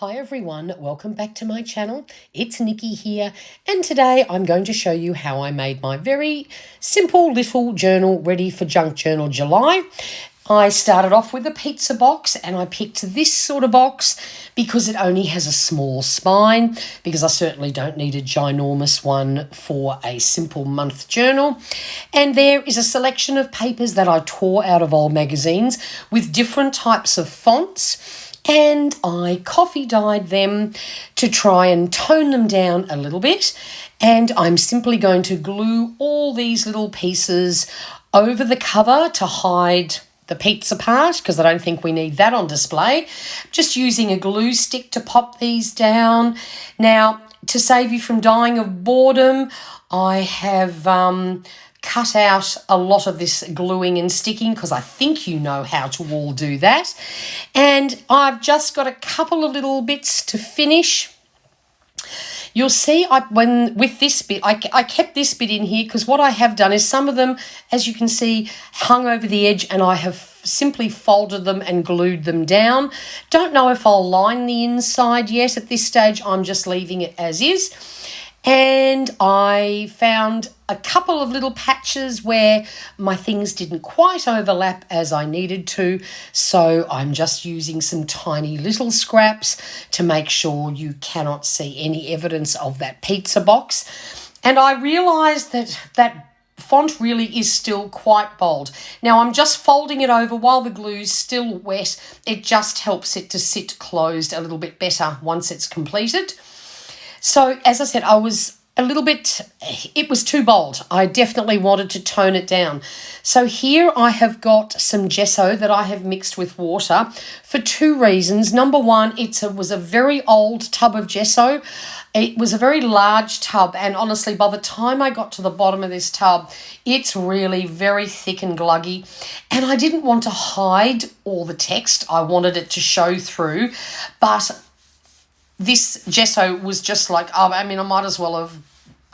Hi everyone, welcome back to my channel. It's Nikki here, and today I'm going to show you how I made my very simple little journal ready for Junk Journal July. I started off with a pizza box, and I picked this sort of box because it only has a small spine, because I certainly don't need a ginormous one for a simple month journal. And there is a selection of papers that I tore out of old magazines with different types of fonts, and I coffee dyed them to try and tone them down a little bit. And I'm simply going to glue all these little pieces over the cover to hide the pizza part, because I don't think we need that on display. Just using a glue stick to pop these down. Now, to save you from dying of boredom, I have cut out a lot of this gluing and sticking, because I think you know how to all do that. And I've just got a couple of little bits to finish. You'll see with this bit, I kept this bit in here because what I have done is some of them, as you can see, hung over the edge, and I have simply folded them and glued them down. Don't know if I'll line the inside yet. At this stage, I'm just leaving it as is. And I found a couple of little patches where my things didn't quite overlap as I needed to. So I'm just using some tiny little scraps to make sure you cannot see any evidence of that pizza box. And I realised that that font really is still quite bold. Now I'm just folding it over while the glue's still wet. It just helps it to sit closed a little bit better once it's completed. So, as I said, I was it was too bold. I definitely wanted to tone it down. So here I have got some gesso that I have mixed with water for two reasons. Number one, it was a very old tub of gesso. It was a very large tub, and honestly, by the time I got to the bottom of this tub, it's really very thick and gluggy, and I didn't want to hide all the text. I wanted it to show through, but this gesso was just like, I might as well have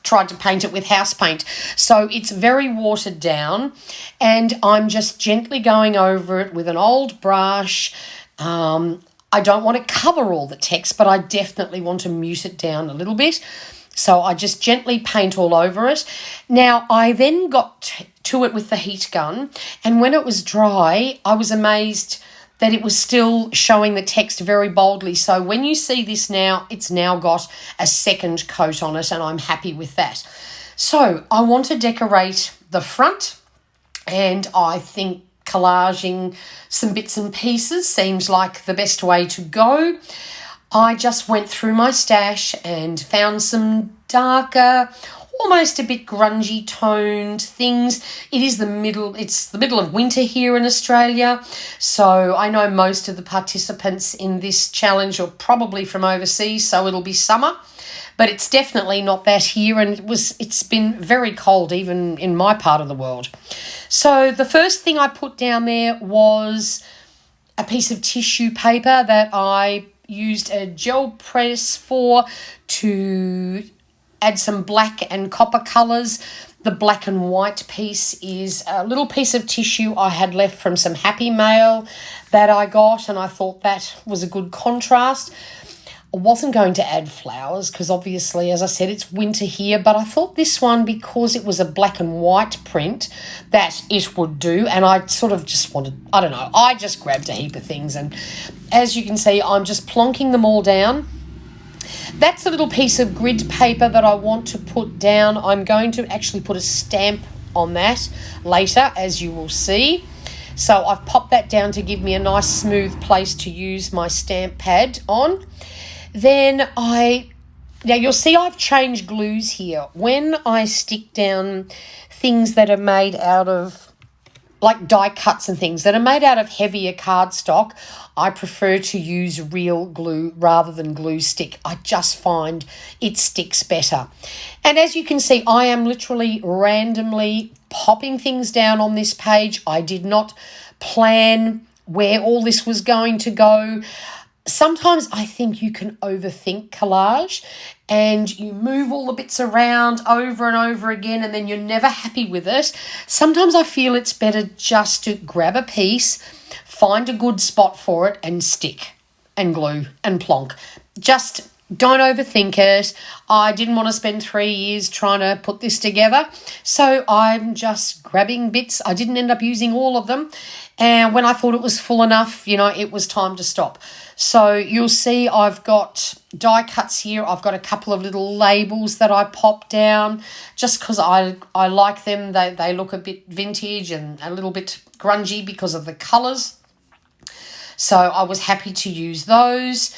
tried to paint it with house paint. So it's very watered down, and I'm just gently going over it with an old brush. I don't want to cover all the text, but I definitely want to mute it down a little bit. So I just gently paint all over it. Now, I then got to it with the heat gun, and when it was dry, I was amazed that it was still showing the text very boldly. So when you see this now, it's now got a second coat on it, and I'm happy with that. So I want to decorate the front, and I think collaging some bits and pieces seems like the best way to go. I just went through my stash and found some darker, almost a bit grungy toned things. It's the middle of winter here in Australia. So I know most of the participants in this challenge are probably from overseas, so it'll be summer. But it's definitely not that here, and it's been very cold even in my part of the world. So the first thing I put down there was a piece of tissue paper that I used a gel press for to add some black and copper colours. The black and white piece is a little piece of tissue I had left from some Happy Mail that I got, and I thought that was a good contrast. I wasn't going to add flowers because obviously, as I said, it's winter here, but I thought this one, because it was a black and white print, that it would do. And I sort of just wanted, I just grabbed a heap of things, and as you can see, I'm just plonking them all down. That's a little piece of grid paper that I want to put down. I'm going to actually put a stamp on that later, as you will see. So I've popped that down to give me a nice smooth place to use my stamp pad on. Then now you'll see I've changed glues here. When I stick down things that are made out of, like die cuts and things that are made out of heavier cardstock, I prefer to use real glue rather than glue stick. I just find it sticks better. And as you can see, I am literally randomly popping things down on this page. I did not plan where all this was going to go. Sometimes I think you can overthink collage, and you move all the bits around over and over again, and then you're never happy with it. Sometimes I feel it's better just to grab a piece, find a good spot for it, and stick. and glue and plonk. Just don't overthink it. I didn't want to spend 3 years trying to put this together, so I'm just grabbing bits. I didn't end up using all of them, and when I thought it was full enough, you know, it was time to stop. So you'll see I've got die cuts here. I've got a couple of little labels that I pop down just because I like them. They look a bit vintage and a little bit grungy because of the colours. So I was happy to use those.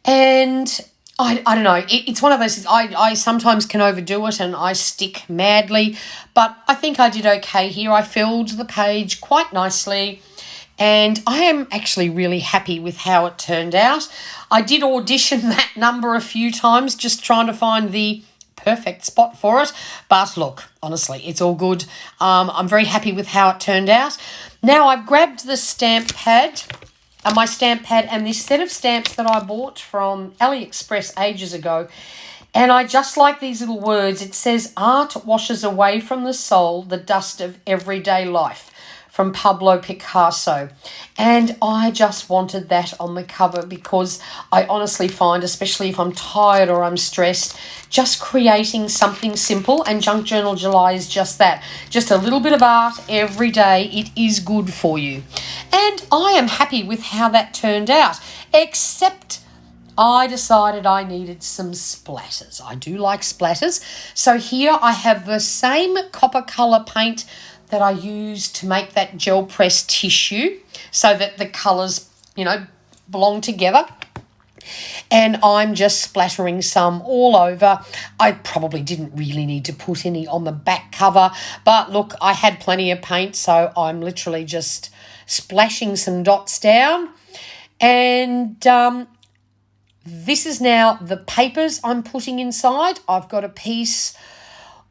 And I don't know, it's one of those things, I sometimes can overdo it and I stick madly, but I think I did okay here. I filled the page quite nicely, and I am actually really happy with how it turned out. I did audition that number a few times, just trying to find the perfect spot for it, but look, honestly, it's all good. I'm very happy with how it turned out. Now I've grabbed the stamp pad, my stamp pad, and this set of stamps that I bought from AliExpress ages ago. And I just like these little words. It says, "Art washes away from the soul the dust of everyday life," from Pablo Picasso. And I just wanted that on the cover because I honestly find, especially if I'm tired or I'm stressed, just creating something simple, and Junk Journal July is just that. Just a little bit of art every day. It is good for you. And I am happy with how that turned out, except I decided I needed some splatters. I do like splatters. So here I have the same copper colour paint that I used to make that gel press tissue so that the colours, you know, belong together. And I'm just splattering some all over. I probably didn't really need to put any on the back cover, but look, I had plenty of paint, so I'm literally just splashing some dots down. And this is now the papers I'm putting inside. I've got a piece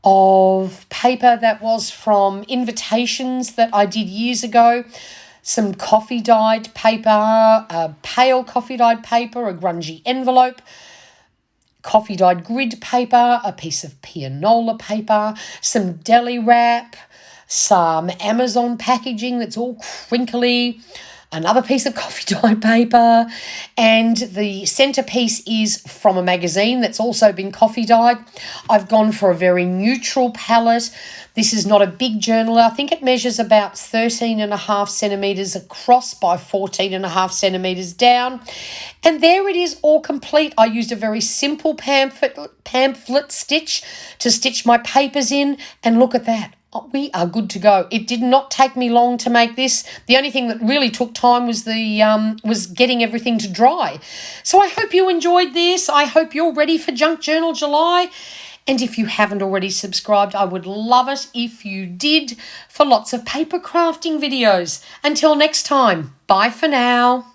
of paper that was from invitations that I did years ago, some coffee dyed paper, a pale coffee dyed paper, a grungy envelope, coffee dyed grid paper, a piece of pianola paper, some deli wrap, some Amazon packaging that's all crinkly, another piece of coffee dyed paper, and the centerpiece is from a magazine that's also been coffee dyed. I've gone for a very neutral palette. This is not a big journal. I think it measures about 13.5 centimetres across by 14.5 centimetres down. And there it is, all complete. I used a very simple pamphlet stitch to stitch my papers in, and look at that. We are good to go. It did not take me long to make this. The only thing that really took time was was getting everything to dry. So I hope you enjoyed this. I hope you're ready for Junk Journal July. And if you haven't already subscribed, I would love it if you did, for lots of paper crafting videos. Until next time, bye for now.